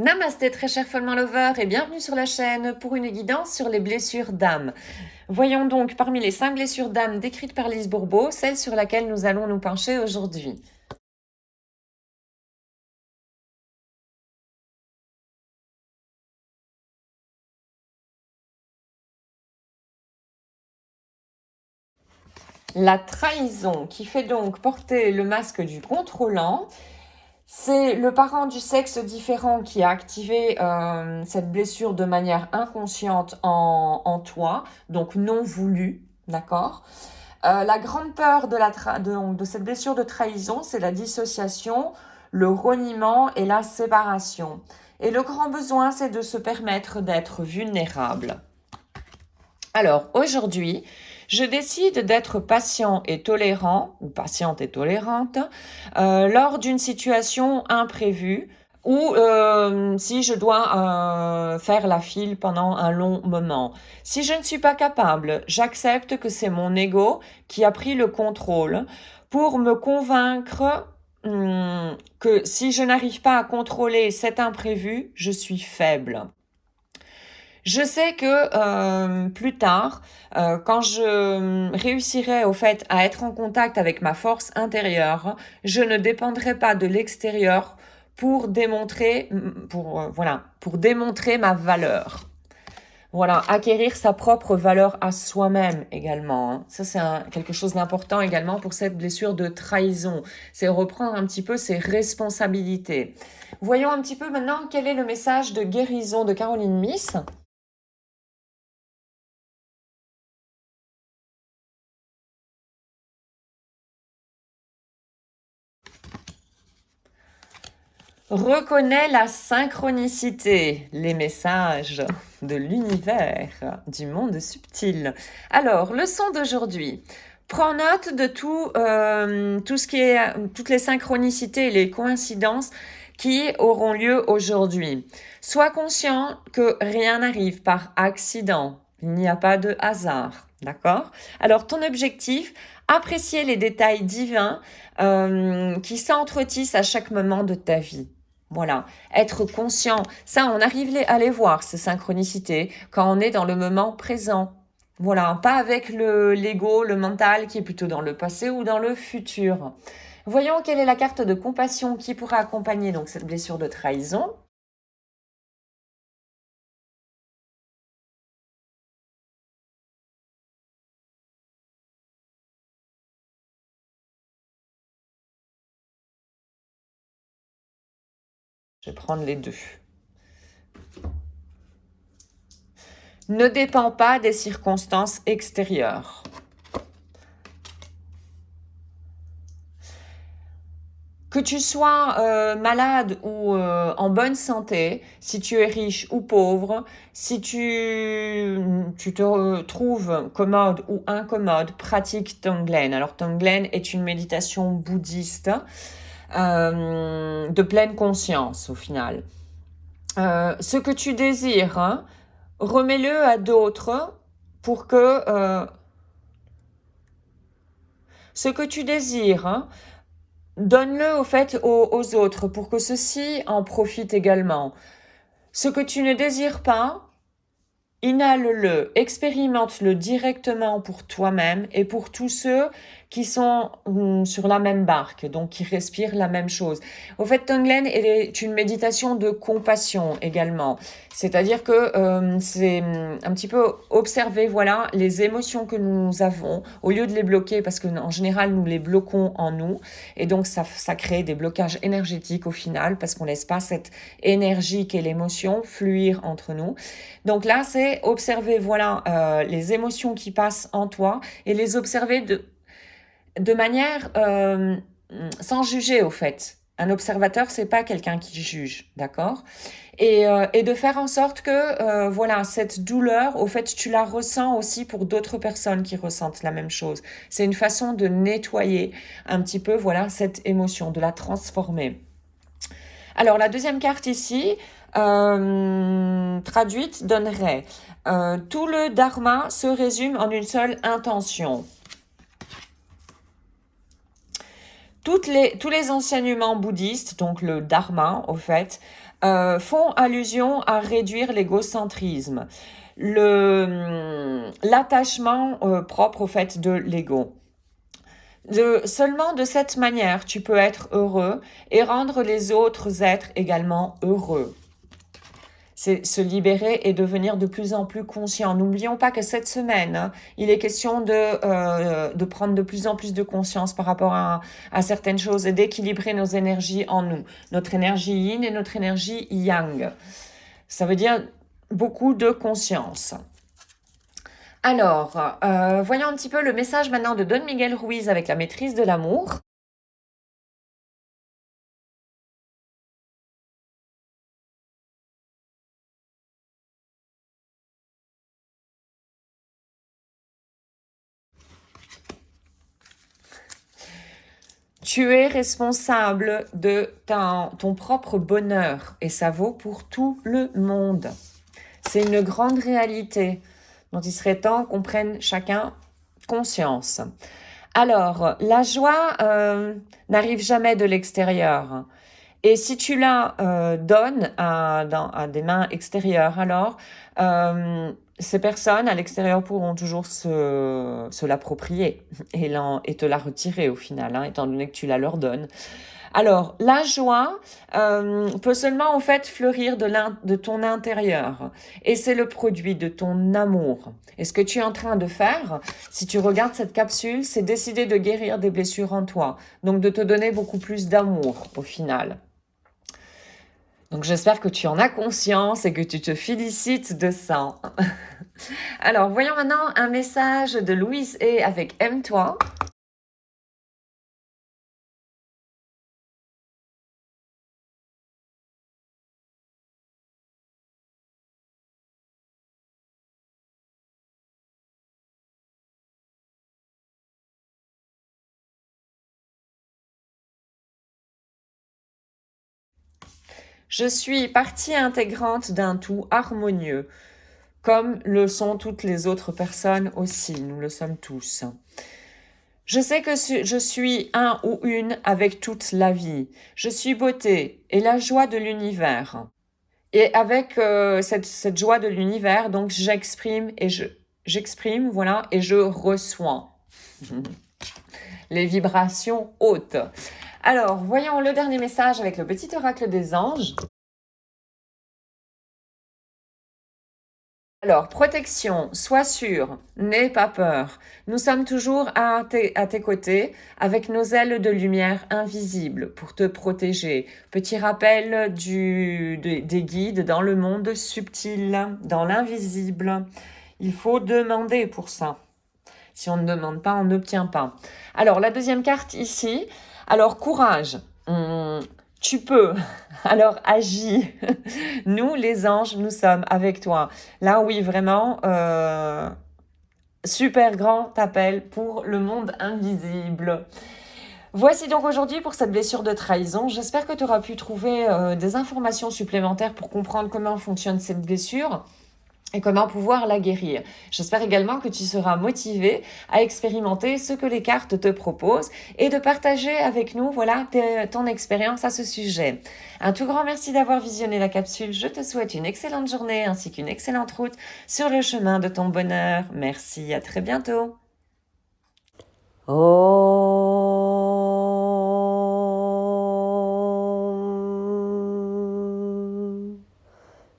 Namasté très cher Follement Lover et bienvenue sur la chaîne pour une guidance sur les blessures d'âme. Voyons donc parmi les 5 blessures d'âme décrites par Lise Bourbeau, celle sur laquelle nous allons nous pencher aujourd'hui. La trahison qui fait donc porter le masque du contrôlant. C'est le parent du sexe différent qui a activé cette blessure de manière inconsciente en toi, donc non voulue, d'accord? La grande peur de cette blessure de trahison, c'est la dissociation, le reniement et la séparation. Et le grand besoin, c'est de se permettre d'être vulnérable. Alors, aujourd'hui, je décide d'être patient et tolérant, ou patiente et tolérante, lors d'une situation imprévue, ou si je dois faire la file pendant un long moment. Si je ne suis pas capable, j'accepte que c'est mon ego qui a pris le contrôle pour me convaincre que si je n'arrive pas à contrôler cet imprévu, je suis faible. Je sais que plus tard, quand je réussirai au fait à être en contact avec ma force intérieure, je ne dépendrai pas de l'extérieur pour démontrer, pour démontrer ma valeur. Voilà, acquérir sa propre valeur à soi-même également, hein. Ça, c'est quelque chose d'important également pour cette blessure de trahison. C'est reprendre un petit peu ses responsabilités. Voyons un petit peu maintenant quel est le message de guérison de Caroline Myss. Reconnais la synchronicité, les messages de l'univers, du monde subtil. Alors, leçon d'aujourd'hui. Prends note de tout ce qui est, toutes les synchronicités et les coïncidences qui auront lieu aujourd'hui. Sois conscient que rien n'arrive par accident. Il n'y a pas de hasard. D'accord? Alors, ton objectif, apprécier les détails divins qui s'entretissent à chaque moment de ta vie. Voilà, être conscient, ça on arrive à les voir, ces synchronicités, quand on est dans le moment présent. Voilà, pas avec l'ego, le mental qui est plutôt dans le passé ou dans le futur. Voyons quelle est la carte de compassion qui pourra accompagner donc cette blessure de trahison. Je vais prendre les deux. Ne dépend pas des circonstances extérieures. Que tu sois malade ou en bonne santé, si tu es riche ou pauvre, si tu te trouves commode ou incommode, pratique Tonglen. Alors Tonglen est une méditation bouddhiste de pleine conscience au final. Ce que tu désires, hein, remets-le à d'autres pour que ce que tu désires, hein, donne-le au fait aux autres pour que ceux-ci en profitent également. Ce que tu ne désires pas, inhale-le, expérimente-le directement pour toi-même et pour tous ceux qui sont sur la même barque, donc qui respirent la même chose. Au fait, Tonglen est une méditation de compassion également. C'est-à-dire que c'est un petit peu observer, voilà, les émotions que nous avons, au lieu de les bloquer, parce qu'en général, nous les bloquons en nous, et donc ça crée des blocages énergétiques au final, parce qu'on laisse pas cette énergie qu'est l'émotion fluir entre nous. Donc là, c'est observer, voilà, les émotions qui passent en toi, et les observer de manière sans juger au fait. Un observateur, c'est pas quelqu'un qui juge, d'accord? Et de faire en sorte que voilà, cette douleur, au fait, tu la ressens aussi pour d'autres personnes qui ressentent la même chose. C'est une façon de nettoyer un petit peu, voilà, cette émotion, de la transformer. Alors la deuxième carte ici, traduite, donnerait tout le dharma se résume en une seule intention. Tous les enseignements bouddhistes, donc le dharma, au fait, font allusion à réduire l'égocentrisme, l'attachement propre au fait de l'ego. Seulement de cette manière, tu peux être heureux et rendre les autres êtres également heureux. C'est se libérer et devenir de plus en plus conscient. N'oublions pas que cette semaine, hein, il est question de prendre de plus en plus de conscience par rapport à certaines choses et d'équilibrer nos énergies en nous. Notre énergie yin et notre énergie yang. Ça veut dire beaucoup de conscience. Alors, voyons un petit peu le message maintenant de Don Miguel Ruiz avec la maîtrise de l'amour. Tu es responsable de ton propre bonheur et ça vaut pour tout le monde. C'est une grande réalité dont il serait temps qu'on prenne chacun conscience. Alors, la joie n'arrive jamais de l'extérieur. Et si tu la donnes à des mains extérieures, alors ces personnes à l'extérieur pourront toujours se l'approprier et te la retirer au final, hein, étant donné que tu la leur donnes. Alors, la joie peut seulement en fait fleurir de ton intérieur et c'est le produit de ton amour. Et ce que tu es en train de faire, si tu regardes cette capsule, c'est décider de guérir des blessures en toi, donc de te donner beaucoup plus d'amour au final. Donc j'espère que tu en as conscience et que tu te félicites de ça. Alors, voyons maintenant un message de Louise et avec Aime-toi. Je suis partie intégrante d'un tout harmonieux, comme le sont toutes les autres personnes aussi, nous le sommes tous. Je sais que je suis un ou une avec toute la vie. Je suis beauté et la joie de l'univers. Et avec cette joie de l'univers, donc j'exprime, voilà, et je reçois les vibrations hautes. Alors, voyons le dernier message avec le petit oracle des anges. Alors, protection, sois sûr, n'aie pas peur. Nous sommes toujours à tes côtés avec nos ailes de lumière invisibles pour te protéger. Petit rappel des guides dans le monde subtil, dans l'invisible. Il faut demander pour ça. Si on ne demande pas, on n'obtient pas. Alors, la deuxième carte ici. Alors, courage. Tu peux. Alors, agis. Nous, les anges, nous sommes avec toi. Là, oui, vraiment, super grand appel pour le monde invisible. Voici donc aujourd'hui pour cette blessure de trahison. J'espère que tu auras pu trouver des informations supplémentaires pour comprendre comment fonctionne cette blessure et comment pouvoir la guérir. J'espère également que tu seras motivé à expérimenter ce que les cartes te proposent et de partager avec nous voilà, ton expérience à ce sujet. Un tout grand merci d'avoir visionné la capsule. Je te souhaite une excellente journée ainsi qu'une excellente route sur le chemin de ton bonheur. Merci, à très bientôt.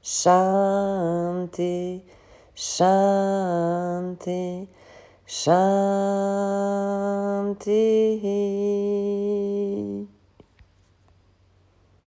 Shanti, Shanti, Shanti.